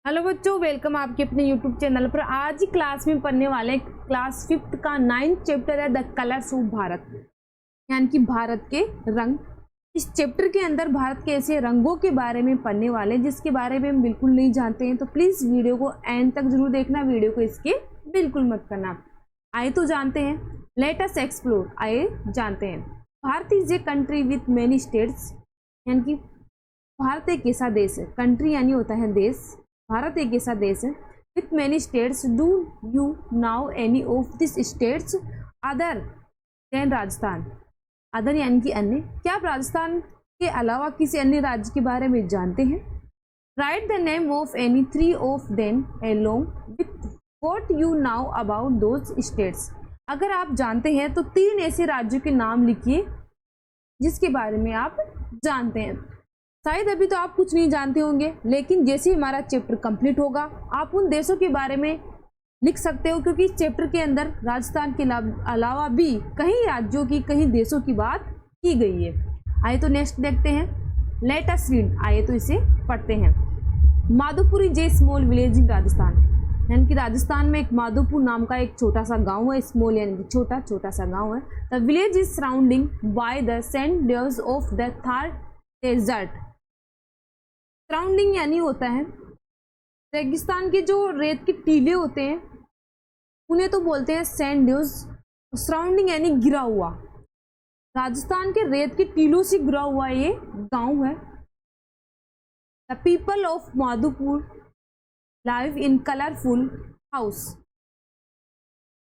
Hello बच्चों, welcome आपके अपने यूट्यूब चैनल पर। आज की क्लास में पढ़ने वाले क्लास 5th का 9th चैप्टर है द कलर्स ऑफ भारत, यानी कि भारत के रंग। इस चैप्टर के अंदर भारत के ऐसे रंगों के बारे में पढ़ने वाले जिसके बारे में हम बिल्कुल नहीं जानते हैं, तो प्लीज वीडियो को एंड तक जरूर देखना, वीडियो को इसके बिल्कुल मत करना। आइए तो जानते हैं, लेट अस एक्सप्लोर। आइए जानते हैं, Bharat is a country with many states, यानी कि भारत एक ऐसा देश है, कंट्री यानी होता है देश, भारत एक ऐसा देश है with many states. Do you now any of this states other than Rajasthan? Other यानी कि अन्य। क्या आप राजस्थान के अलावा किसी अन्य राज्य के बारे में जानते हैं? Right the name of any 3 of them along with what you now about those states. अगर आप जानते हैं तो 3 ऐसे राज्यों के नाम लिखिए जिसके बारे में आप जानते हैं। शायद अभी तो आप कुछ नहीं जानते होंगे, लेकिन जैसे ही हमारा चैप्टर कंप्लीट होगा आप उन देशों के बारे में लिख सकते हो, क्योंकि इस चैप्टर के अंदर राजस्थान के अलावा भी कई राज्यों की, कई देशों की बात की गई है। आइए तो नेक्स्ट देखते हैं, लेट अस रीड। आइए तो इसे पढ़ते हैं। Madhopur is a small village in Rajasthan, यानी कि राजस्थान में एक माधोपुर नाम का एक छोटा सा गांव है। स्मॉल यानी कि छोटा सा गांव है। The village is surrounding by the sand dunes of the Thar desert. Surrounding यानी होता है रेगिस्तान के जो रेत के टीले होते हैं उन्हें तो बोलते हैं सैंड ड्यूज। सराउंडिंग यानी गिरा हुआ, राजस्थान के रेत के टीलों से गिरा हुआ ये गांव है। The people of Madhopur live in colourful house.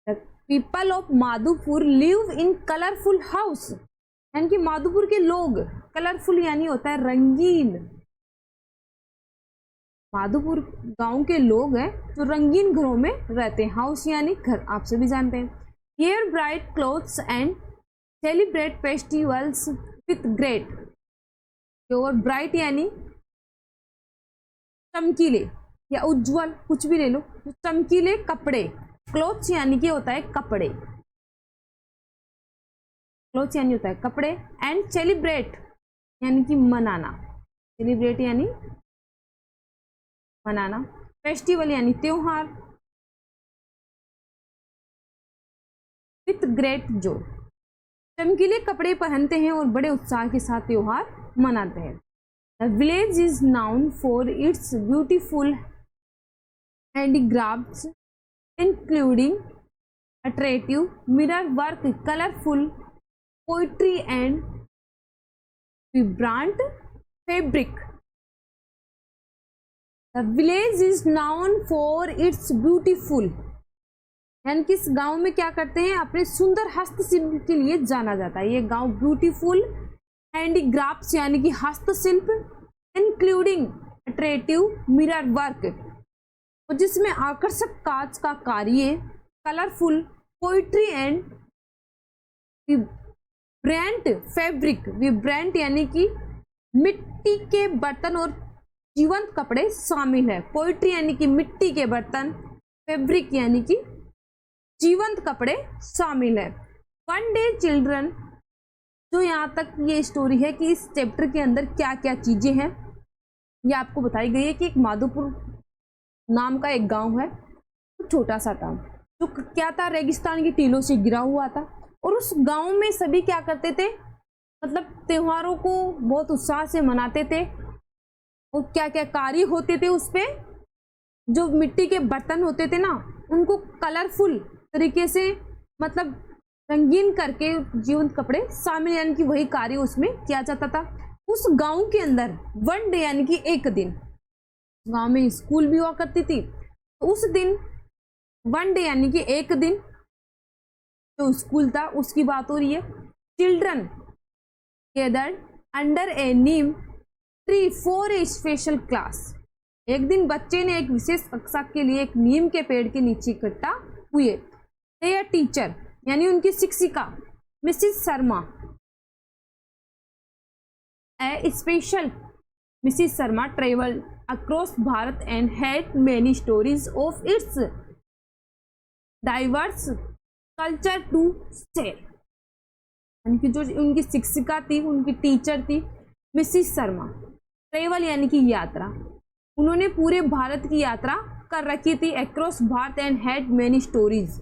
The people of Madhopur live in colourful house, यानी कि माधोपुर के लोग, कलरफुल यानी होता है रंगीन। माधोपुर गांव के लोग हैं जो रंगीन घरों में रहते हैं। हाउस यानी घर, आप सभी जानते हैं। Wear bright clothes and celebrate festivals with great. और ब्राइट यानी चमकीले या उज्जवल, कुछ भी ले लो, चमकीले कपड़े। क्लोथ्स यानी कि होता है कपड़े, क्लोथ्स यानी होता है कपड़े। एंड सेलिब्रेट यानी कि मनाना, सेलिब्रेट यानी मनाना। फेस्टिवल यानी त्योहार। विथ ग्रेट जॉय, चमकीले कपड़े पहनते हैं और बड़े उत्साह के साथ त्योहार मनाते हैं। The village is known for its beautiful handicrafts including attractive mirror work, colourful poetry and vibrant fabric. The village is known for its beautiful, यानी कि इस गांव में क्या करते हैं, अपने सुंदर हस्तशिल्प के लिए जाना जाता है। ये गांव ब्यूटीफुल हैंडीक्राफ्ट्स यानी कि हस्तशिल्प, इंक्लूडिंग अट्रैक्टिव मिरर वर्क, और जिसमें आकर्षक कांच का कार्य, कलरफुल पोइट्री एंड विब्रेंट फैब्रिक। विब्रेंट यानी कि मिट्टी के बर्तन और जीवंत कपड़े शामिल है। पोइट्री यानी कि मिट्टी के बर्तन, फैब्रिक यानी कि जीवंत कपड़े शामिल है। वन डे चिल्ड्रन, जो यहाँ तक ये स्टोरी है कि इस चैप्टर के अंदर क्या क्या चीजें हैं ये आपको बताई गई है। कि एक माधोपुर नाम का एक गांव है, छोटा सा था, जो क्या था, रेगिस्तान की टीलों से गिरा हुआ था। और उस गांव में सभी क्या करते थे, मतलब त्योहारों को बहुत उत्साह से मनाते थे। और क्या क्या कार्य होते थे उस पे, जो मिट्टी के बर्तन होते थे ना, उनको कलरफुल तरीके से, मतलब रंगीन करके जीवंत कपड़े शामिल, यानी कि वही कार्य उसमें किया जाता था। उस गांव के अंदर वन डे यानी कि एक दिन, गांव में स्कूल भी हुआ करती थी, तो उस दिन वन डे यानी कि एक दिन जो स्कूल था उसकी बात हो रही है। Children gathered under A Neem tree for a special class. एक दिन बच्चे ने एक विशेष कक्षा के लिए एक नीम के पेड़ के नीचे इकट्ठा हुए। देयर टीचर यानी उनकी शिक्षिका Mrs Sharma, a special Mrs Sharma travelled across Bharat and had many stories of its diverse culture to share. उनकी जो उनकी शिक्षिका थी, उनकी टीचर थी मिसिस शर्मा। ट्रेवल यानी कि यात्रा, उन्होंने पूरे भारत की यात्रा कर रखी थी across Bharat and had many stories,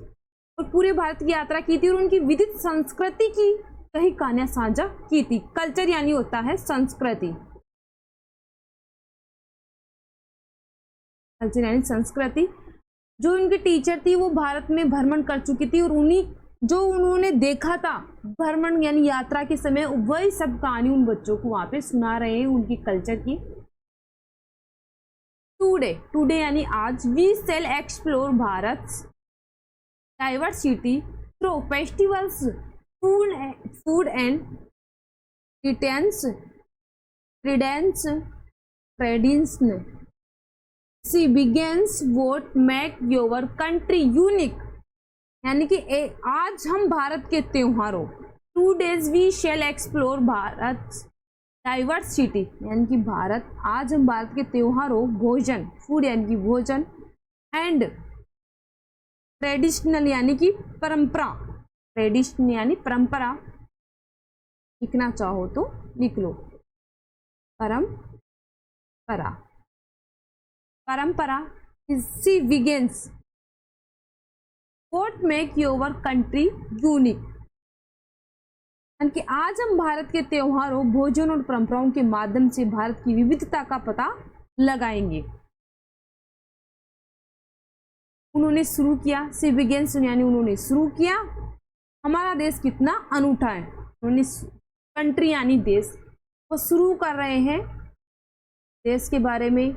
और पूरे भारत की यात्रा की थी और उनकी विविध संस्कृति की कई कहानियां साझा की थी। कल्चर यानी होता है संस्कृति, कल्चर यानी संस्कृति। जो उनकी टीचर थी वो भारत में भ्रमण कर चुकी थी और उन्हीं जो उन्होंने देखा था भ्रमण यानी यात्रा के समय, वही सब कहानी उन बच्चों को वहां पे सुना रहे हैं उनकी कल्चर की। टुडे यानी आज, we shall explore Bharat diversity through festivals, food and tradition. She begins what make your country unique, यानी कि आज हम भारत के त्योहारों, 2 days we shall explore Bharat diversity, यानी कि भारत आज हम भारत के त्योहारों, भोजन, फूड यानी कि भोजन, एंड ट्रेडिशनल यानी कि परंपरा, ट्रेडिशन यानी परंपरा, लिखना चाहो तो लिख लो, परंपरा, परंपरा। See begins what make your country unique, यानी कि आज हम भारत के त्योहारों, भोजन और परंपराओं के माध्यम से भारत की विविधता का पता लगाएंगे। उन्होंने शुरू किया, सी बिगिंस यानी उन्होंने शुरू किया, हमारा देश कितना अनूठा है, उन्होंने कंट्री यानी देश, वो शुरू कर रहे हैं, देश के बारे में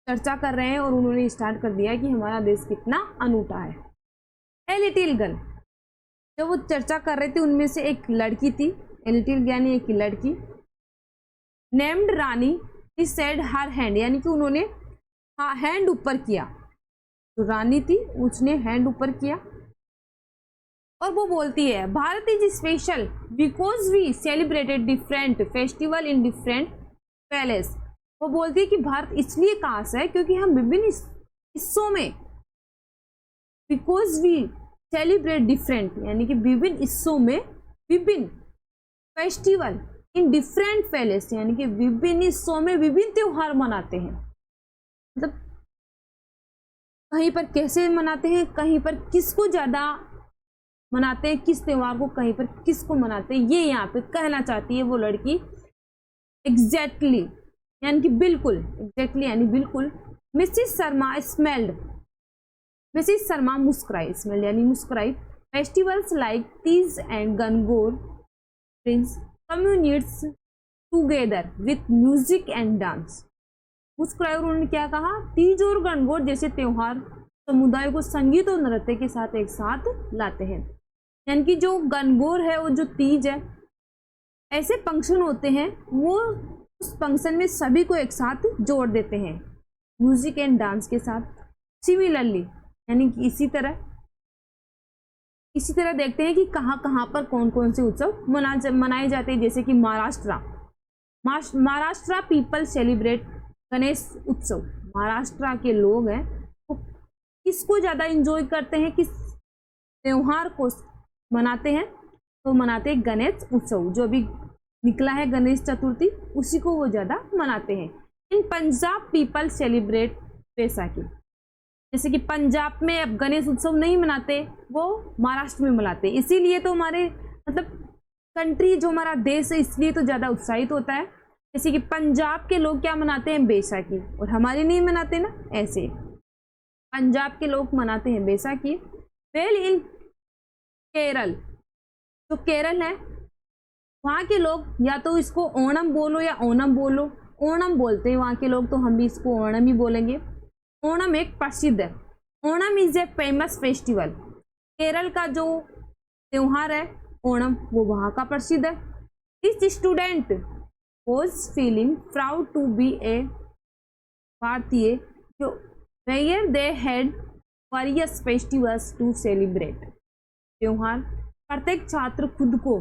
चर्चा कर रहे हैं और उन्होंने स्टार्ट कर दिया कि हमारा देश कितना अनूठा है। ए लिटिल गर्ल, जब वो चर्चा कर रहे थे उनमें से एक लड़की थी, ए लिटिल यानी एक लड़की, named Rani, he said her hand, यानी कि उन्होंने हैंड ऊपर किया, जो रानी थी उसने हैंड ऊपर किया और वो बोलती है Bharat is special because we celebrated different festival in different palace. वो बोलती है कि भारत इसलिए खास है क्योंकि हम विभिन्न हिस्सों में, बिकॉज वी सेलिब्रेट डिफरेंट यानी कि विभिन्न हिस्सों में, विभिन्न फेस्टिवल इन डिफरेंट पैलेस यानी कि विभिन्न हिस्सों में विभिन्न त्योहार मनाते हैं। मतलब कहीं पर कैसे मनाते हैं, कहीं पर किसको ज्यादा मनाते हैं, किस त्योहार को कहीं पर किसको मनाते हैं, ये यहाँ पे कहना चाहती है वो लड़की। एग्जैक्टली यानी कि बिल्कुल, एग्जैक्टली यानी बिल्कुल। Mrs Sharma smelled, Mrs Sharma मुस्कुराई, स्मेल्ड यानी मुस्कुराई। Festivals like Teej and Gangaur bring communities together with music and dance. मुस्कुराई और उन्होंने क्या कहा, तीज और गणगौर जैसे त्योहार समुदाय को संगीत और नृत्य के साथ एक साथ लाते हैं। यानी कि जो गणगौर है और जो तीज है, ऐसे फंक्शन होते हैं वो उस फंक्शन में सभी को एक साथ जोड़ देते हैं म्यूजिक एंड डांस के साथ। सिमिलरली यानी कि इसी तरह देखते हैं कि कहाँ पर कौन कौन से उत्सव मनाए जाते हैं। जैसे कि महाराष्ट्र पीपल सेलिब्रेट गणेश उत्सव। महाराष्ट्र के लोग हैं वो किसको ज़्यादा इंजॉय करते हैं, किस त्योहार को मनाते हैं, तो मनाते हैं गणेश उत्सव। जो अभी निकला है गणेश चतुर्थी, उसी को वो ज़्यादा मनाते हैं। इन पंजाब पीपल सेलिब्रेट बैसाखी। जैसे कि पंजाब में अब गणेश उत्सव नहीं मनाते, वो महाराष्ट्र में मनाते, इसीलिए तो हमारे मतलब कंट्री जो हमारा देश है इसलिए तो ज़्यादा उत्साहित होता है। जैसे कि पंजाब के लोग क्या मनाते हैं, बैसाखी, और हमारे नहीं मनाते ना, ऐसे पंजाब के लोग मनाते हैं बैसाखी। वेल इन केरल, जो केरल है वहाँ के लोग या तो इसको ओणम बोलो या ओणम बोलो, ओणम बोलते हैं वहाँ के लोग, तो हम भी इसको ओणम ही बोलेंगे। ओणम एक प्रसिद्ध है, Onam is a famous festival. Kerala का जो त्योहार है ओणम वो वहाँ का प्रसिद्ध है। This student was feeling proud to be a भारतीय, जो where they had various festivals to celebrate। त्योहार, प्रत्येक छात्र खुद को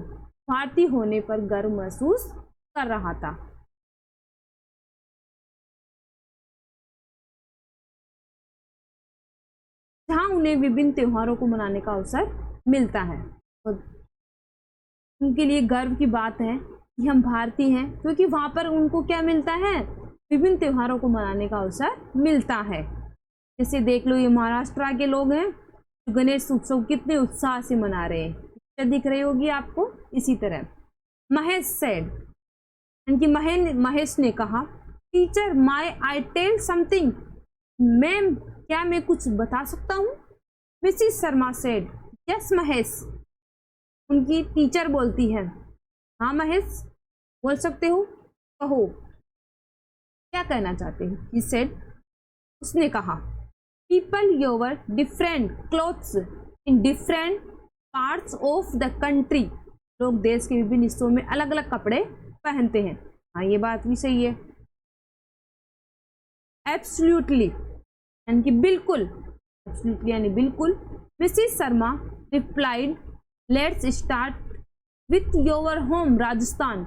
भारतीय होने पर गर्व महसूस कर रहा था। जहाँ उन्हें विभिन्न त्योहारों को मनाने का अवसर मिलता है, तो उनके लिए गर्व की बात है कि हम भारतीय हैं, क्योंकि वहाँ पर उनको क्या मिलता है, विभिन्न त्योहारों को मनाने का अवसर मिलता है। जैसे देख लो, ये महाराष्ट्र के लोग हैं, गणेश उत्सव कितने उत्साह से मना रहे हैं, क्या दिख रही होगी आपको। इसी तरह महेश सेड, यानी महेश ने कहा, teacher may I tell something, ma'am क्या मैं कुछ बता सकता हूँ। Mrs Sharma said, yes Mahesh. उनकी टीचर बोलती है, हाँ महेश बोल सकते हो, कहो क्या कहना चाहते हो। ही सेड, उसने कहा, people योवर different clothes in different parts of the country, लोग देश के विभिन्न हिस्सों में अलग अलग कपड़े पहनते हैं। हाँ ये बात भी सही है। एब्सोल्युटली यानी कि बिल्कुल, एब्सोल्युटली यानी बिल्कुल। Mrs Sharma replied, let's start with your home Rajasthan,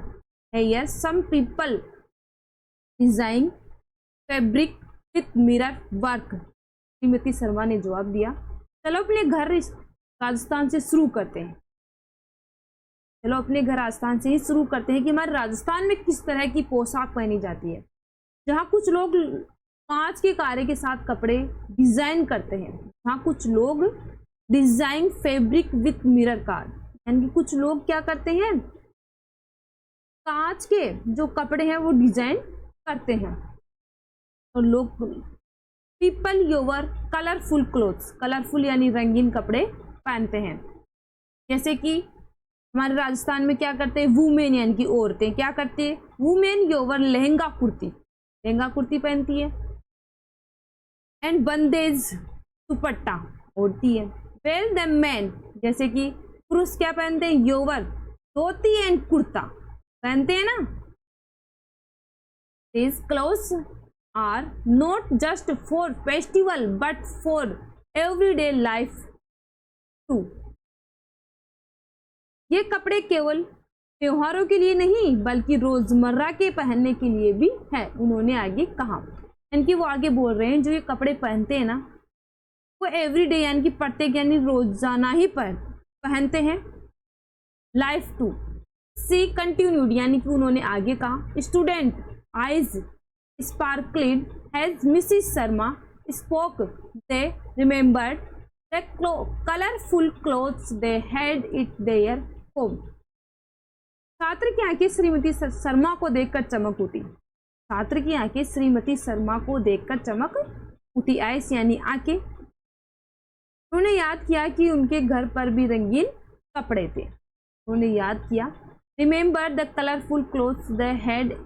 here some people design fabric with mirror work. Shrimati Sharma ने जवाब दिया, चलो अपने घर राजस्थान से शुरू करते हैं, चलो अपने घर राजस्थान से ही शुरू करते हैं कि हमारे राजस्थान में किस तरह की पोशाक पहनी जाती है, जहाँ कुछ लोग कांच के कार्य के साथ कपड़े डिजाइन करते हैं, जहाँ कुछ लोग design fabric with mirror card, यानी कि कुछ लोग क्या करते हैं, कांच के जो कपड़े हैं वो डिजाइन करते हैं। और लोग पीपल योवर कलरफुल क्लोथ्स, कलरफुल यानी रंगीन कपड़े पहनते हैं। जैसे कि हमारे राजस्थान में क्या करते हैं, वुमेन यानी कि औरतें क्या करती है, वुमेन योवर लहंगा कुर्ती, लहंगा कुर्ती पहनती है। एंड बंदेज दुपट्टा ओढ़ती है। वेल द मैन, जैसे कि पुरुष क्या पहनते हैं, योवर धोती एंड कुर्ता पहनते हैं ना। These clothes are not just for festival but for everyday life too. ये कपड़े केवल त्योहारों के लिए नहीं बल्कि रोजमर्रा के पहनने के लिए भी है, उन्होंने आगे कहा। यानी कि वो आगे बोल रहे हैं जो ये कपड़े पहनते हैं ना वो एवरीडे यानी कि प्रत्येक यानी रोजाना ही पहनते हैं। लाइफ टू सी कंटिन्यूड, यानी कि उन्होंने आगे कहा, student eyes sparkled as Mrs. Sharma spoke. They remembered the colorful clothes they had at their home. छात्र की आंखें श्रीमती शर्मा को देखकर चमक उठी, छात्र की आंखें श्रीमती शर्मा को देखकर चमक उठी। आइस यानी आंखें। उन्होंने याद किया कि उनके घर पर भी रंगीन कपड़े थे, उन्होंने याद किया। Remember the colourful clothes they had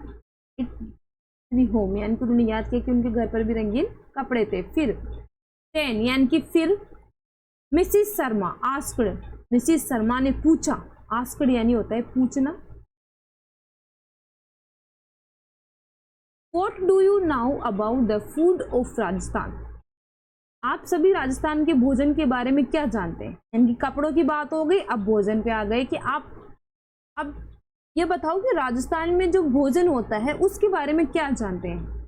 home, यानी कि उन्होंने याद किया कि उनके घर पर भी रंगीन कपड़े थे। फिर 10 यानी कि फिर Mrs Sharma asked, Mrs Sharma ने पूछा, आस्क्ड यानी होता है पूछना। What do you know about the food of Rajasthan? आप सभी राजस्थान के भोजन के बारे में क्या जानते हैं। यानी कि कपड़ों की बात हो गई, अब भोजन पे आ गए कि आप अब ये बताओ कि राजस्थान में जो भोजन होता है उसके बारे में क्या जानते हैं।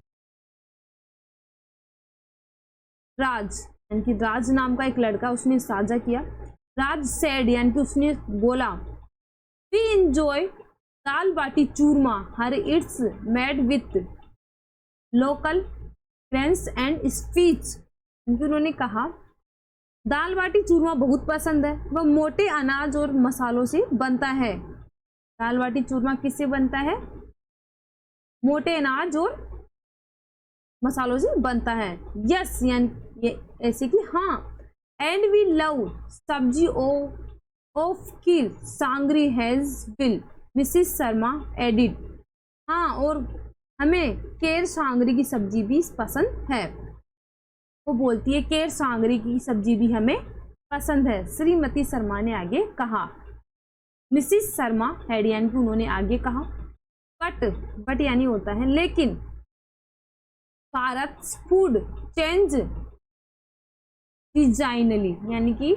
राज यानी कि राज नाम का एक लड़का उसने साझा किया। राज सेड यानी कि उसने बोला, we enjoy dal baati churma, here it's made with local grains and speech. क्योंकि उन्होंने कहा दाल बाटी चूरमा बहुत पसंद है, वह मोटे अनाज और मसालों से बनता है। दाल बाटी चूरमा किससे बनता है, मोटे अनाज और मसालों से बनता है। यस यानी ये ऐसे कि हाँ। And we love sabzi of ker sangri has been, Mrs Sharma added. हाँ और हमें केर सांगरी की सब्जी भी पसंद है। वो बोलती है केर सांगरी की सब्जी भी हमें पसंद है, श्रीमती शर्मा ने आगे कहा। मिसिस शर्मा हैड यानी कि उन्होंने आगे कहा। बट यानी होता है लेकिन। भारत फूड चेंज डिजाइनली, यानी कि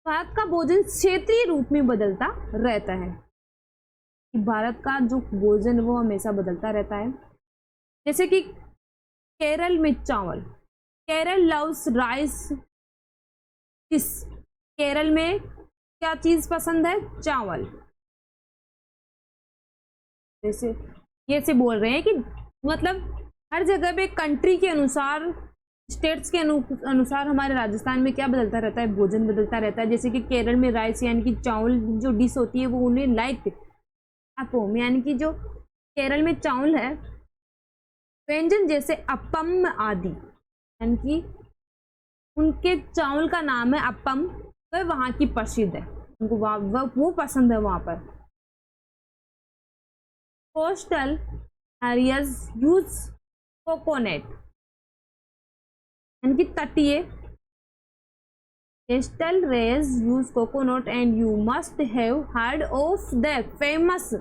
भारत का भोजन क्षेत्रीय रूप में बदलता रहता है। भारत का जो भोजन वो हमेशा बदलता रहता है। जैसे कि केरल में चावल, केरल लव्स राइस, किस केरल में क्या चीज पसंद है, चावल। जैसे ये से बोल रहे हैं कि मतलब हर जगह पे कंट्री के अनुसार, स्टेट्स के अनुसार हमारे राजस्थान में क्या बदलता रहता है, भोजन बदलता रहता है। जैसे कि केरल में राइस यानी कि चावल जो डिश होती है वो उन्हें लाइक अपोम यानी कि जो केरल में चावल है, व्यंजन जैसे अपम आदि यानी कि उनके चावल का नाम है अपम, वह वहाँ की प्रसिद्ध है, उनको वो पसंद है वहाँ पर। कोस्टल एरियाज यूज कोकोनट यानी कि तटीय coastal areas use coconut and you must have heard of the famous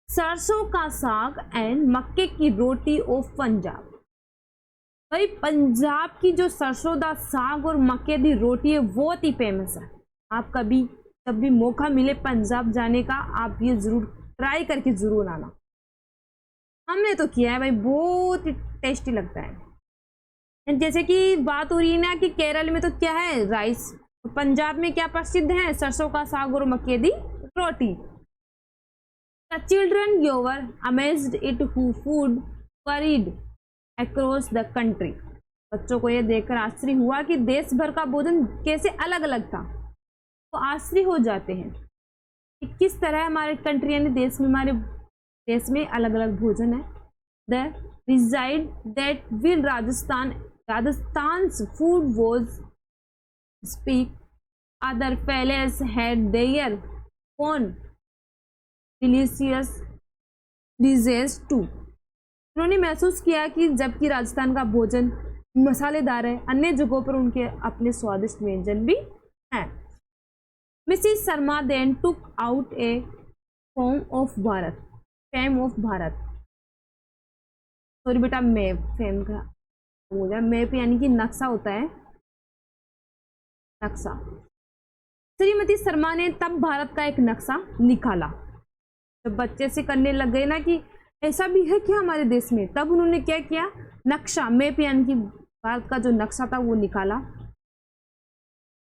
सरसों का साग एंड मक्के की रोटी ऑफ पंजाब। भाई पंजाब की जो सरसों दा साग और मक्के की रोटी है बहुत ही फेमस है। आप कभी जब भी मौका मिले पंजाब जाने का, आप ये जरूर ट्राई करके जरूर आना। हमने तो किया है भाई, बहुत ही टेस्टी लगता है। जैसे कि बात हो रही है ना कि केरल में तो क्या है, राइस, पंजाब में क्या प्रसिद्ध है, सरसों का साग और मक्के दी रोटी। The children were amazed at who food varied across the country। बच्चों को यह देखकर आश्चर्य हुआ कि देश भर का भोजन कैसे अलग अलग था। तो आश्चर्य हो जाते हैं कि किस तरह हमारे कंट्री यानी देश में, हमारे देश में अलग अलग भोजन है। The reside that will Rajasthan's food was speak other palaces had their own delicious dishes too. उन्होंने महसूस किया कि जबकि राजस्थान का भोजन मसालेदार है, अन्य जगहों पर उनके अपने स्वादिष्ट व्यंजन भी हैं। Mrs Sharma then took out a fame of Bharat. Sorry बेटा, मैप, फेम का हो गया, मैप यानी कि नक्शा होता है, नक्शा। श्रीमती शर्मा ने तब भारत का एक नक्शा निकाला। जब बच्चे से करने लग गए ना कि ऐसा भी है क्या हमारे देश में, तब उन्होंने क्या किया, नक्शा, मैप यानी कि भारत का जो नक्शा था वो निकाला।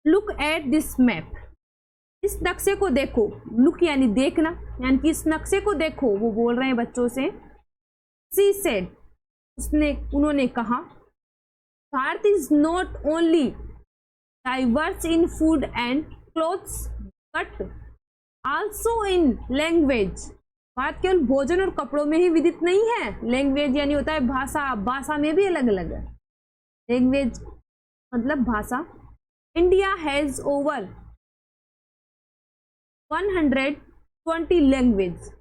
लुक एट दिस मैप, इस नक्शे को देखो। लुक यानी देखना, यानी कि इस नक्शे को देखो, वो बोल रहे हैं बच्चों से। शी सेड, उन्होंने कहा, Bharat is not only diverse in food and clothes but also in language. बात केवल भोजन और कपड़ों में ही विदित नहीं है, लैंग्वेज यानी होता है भाषा, भाषा में भी अलग अलग है। लैंग्वेज मतलब भाषा। इंडिया हैज ओवर 120 लैंग्वेज,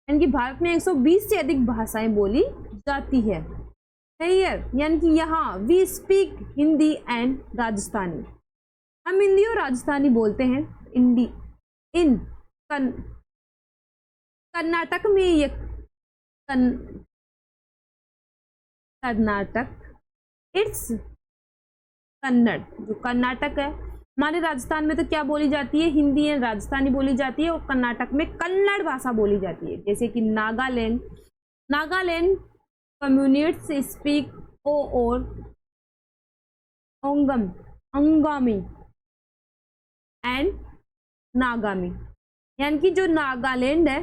यानी कि भारत में 120 से अधिक भाषाएं बोली जाती है। हियर यानी कि यहाँ, we speak Hindi and Rajasthani, हम हिंदी और राजस्थानी बोलते हैं। इन कर्नाटक में ये कर्नाटक इट्स कन्नड़, जो कर्नाटक है हमारे राजस्थान में तो क्या बोली जाती है, हिंदी है, राजस्थानी बोली जाती है, और कर्नाटक में कन्नड़ भाषा बोली जाती है। जैसे कि नागालैंड कम्युनिट्स स्पीक और अंगामी एंड नागामी, यानी कि जो नागालैंड है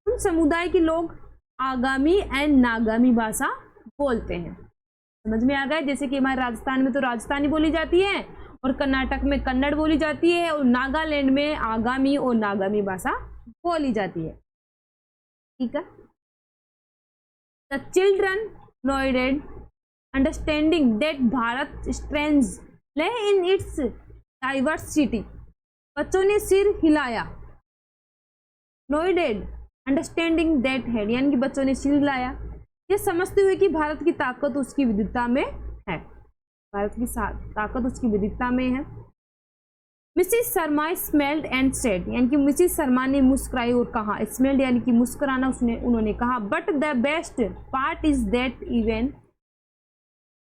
उन समुदाय के लोग आगामी एंड नागामी भाषा बोलते हैं। समझ में आ गया। जैसे कि हमारे राजस्थान में तो राजस्थानी बोली जाती है और कर्नाटक में कन्नड़ बोली जाती है और नागालैंड में आगामी और नागामी भाषा बोली जाती है। ठीक है। The children noted understanding that Bharat strength ले इन इट्स डाइवर्सिटी। बच्चों ने सिर हिलाया। नोटेड अंडरस्टैंडिंग दैट हेड, यानी कि बच्चों ने सिर हिलाया, ये समझते हुए कि भारत की ताकत उसकी विविधता में है। भारत की ताकत उसकी विविधता में है। Mrs Sharma smelled and said, यानी कि मिसिस शर्मा ने मुस्कुराई और कहा। स्मेल्ड यानी कि मुस्कुराना, उन्होंने कहा, but the best part is that even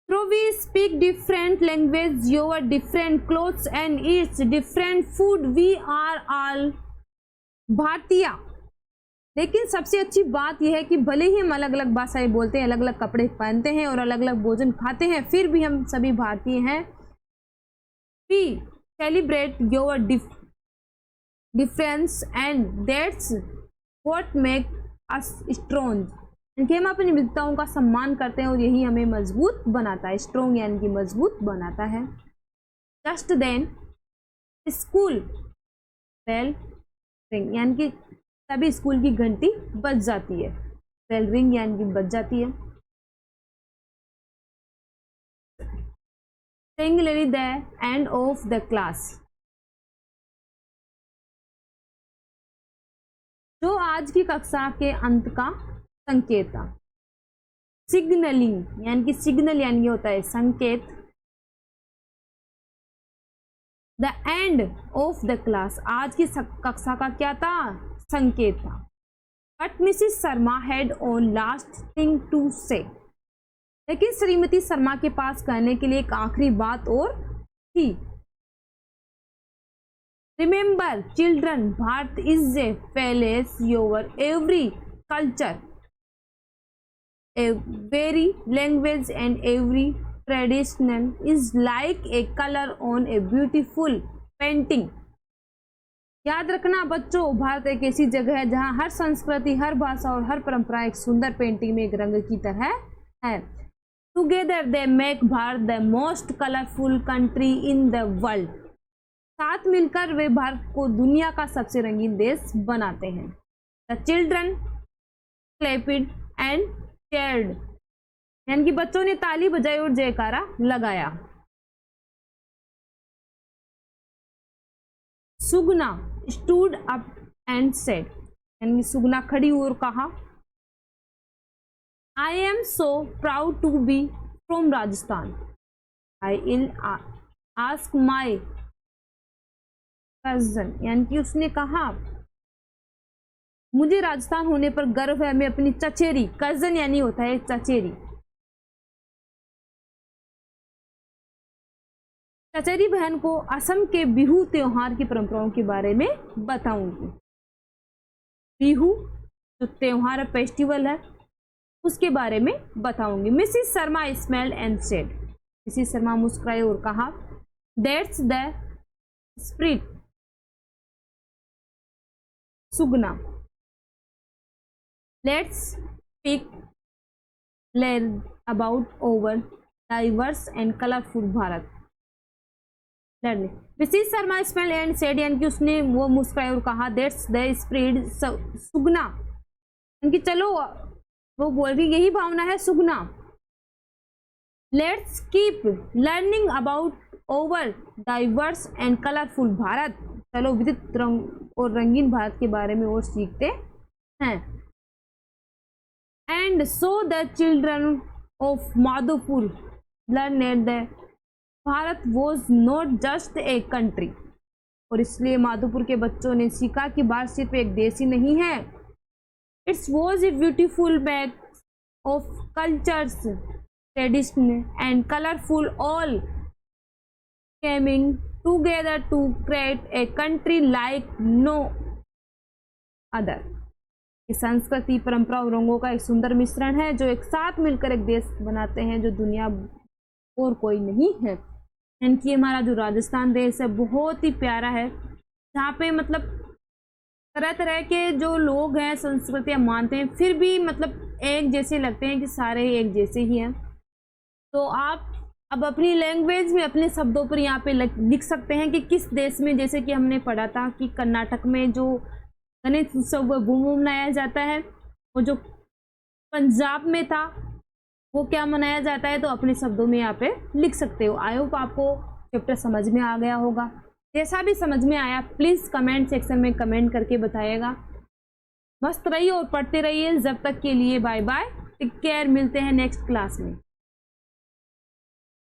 though we speak different language, your different clothes and eats different food, we are all भारतीय। लेकिन सबसे अच्छी बात यह है कि भले ही हम अलग अलग भाषाएं बोलते हैं, अलग अलग कपड़े पहनते हैं और अलग अलग भोजन खाते हैं, फिर भी हम सभी भारतीय हैं। We celebrate your difference and that's what make us strong, यानी कि हम अपनी विविधताओं का सम्मान करते हैं और यही हमें मजबूत बनाता है। स्ट्रॉन्ग यानी कि मजबूत बनाता है। Just then school bell ring, यानी कि तभी स्कूल की घंटी बज जाती है। बेल रिंग यानी कि बज जाती है। Singularly the end of the class, जो आज की कक्षा के अंत का संकेत था। सिग्नलिंग यानी कि सिग्नल यानी कि होता है संकेत। The end of the class, आज की कक्षा का क्या था? संकेत था। But Mrs Sharma had on last thing to say, लेकिन श्रीमती शर्मा के पास कहने के लिए एक आखिरी बात और थी। Remember children, Bharat is a palace, your every culture, every language and every tradition is like a color on a beautiful painting। याद रखना बच्चों, भारत एक ऐसी जगह है जहां हर संस्कृति, हर भाषा और हर परंपरा एक सुंदर पेंटिंग में एक रंग की तरह है। Together they make Bharat the most colourful country in the world, साथ मिलकर वे भारत को दुनिया का सबसे रंगीन देश बनाते हैं। The children clapped and cheered, यानी कि बच्चों ने ताली बजाई और जयकारा लगाया। Sugna stood up and said, यानी कि सुगना खड़ी और कहा, I am so proud to be from Rajasthan, I will ask my cousin, यानी कि उसने कहा मुझे राजस्थान होने पर गर्व है, मैं अपनी चचेरी, कजन यानी होता है चचेरी, चचेरी बहन को असम के बिहू त्योहार की परंपराओं के बारे में बताऊंगी। बिहू जो त्योहार है, फेस्टिवल है, उसके बारे में बताऊंगी। Mrs Sharma smiled and said, Mrs Sharma मुस्कुराए और कहा, that's the spirit Sugna, let's speak about our diverse and colourful Bharat. Mrs Sharma smiled and said, यानी कि उसने वो मुस्कुराया और कहा, दैट्स द स्पिरिट सुगना, यानी कि चलो, वो बोल रही यही भावना है Sugna. Let's keep learning about our diverse and colourful Bharat, चलो विविध रंग और रंगीन भारत के बारे में और सीखते हैं। And so the children of Madhopur learn that Bharat was not just a country, और इसलिए माधोपुर के बच्चों ने सीखा कि भारत सिर्फ एक देश ही नहीं है, it's was a beautiful max of cultures, tradition and colourful, all coming together to create a country like no other. संस्कृति, परंपरा और रंगों का एक सुंदर मिश्रण है जो एक साथ मिलकर एक देश बनाते हैं जो दुनिया और कोई नहीं है। यानी कि हमारा जो राजस्थान देश है बहुत ही प्यारा है, जहाँ पे मतलब तरह तरह के जो लोग हैं संस्कृतियाँ मानते हैं, फिर भी मतलब एक जैसे लगते हैं कि सारे एक जैसे ही हैं। तो आप अब अपनी लैंग्वेज में अपने शब्दों पर यहाँ पे लिख सकते हैं कि किस देश में, जैसे कि हमने पढ़ा था कि कर्नाटक में जो गणेश उत्सव वो मनाया जाता है, वो जो पंजाब में था वो क्या मनाया जाता है, तो अपने शब्दों में यहाँ पे लिख सकते हो। आई होप आपको चैप्टर समझ में आ गया होगा। जैसा भी समझ में आया प्लीज़ कमेंट सेक्शन में कमेंट करके बताइएगा। मस्त रहिए और पढ़ते रहिए। जब तक के लिए बाय बाय, टेक केयर, मिलते हैं नेक्स्ट क्लास में।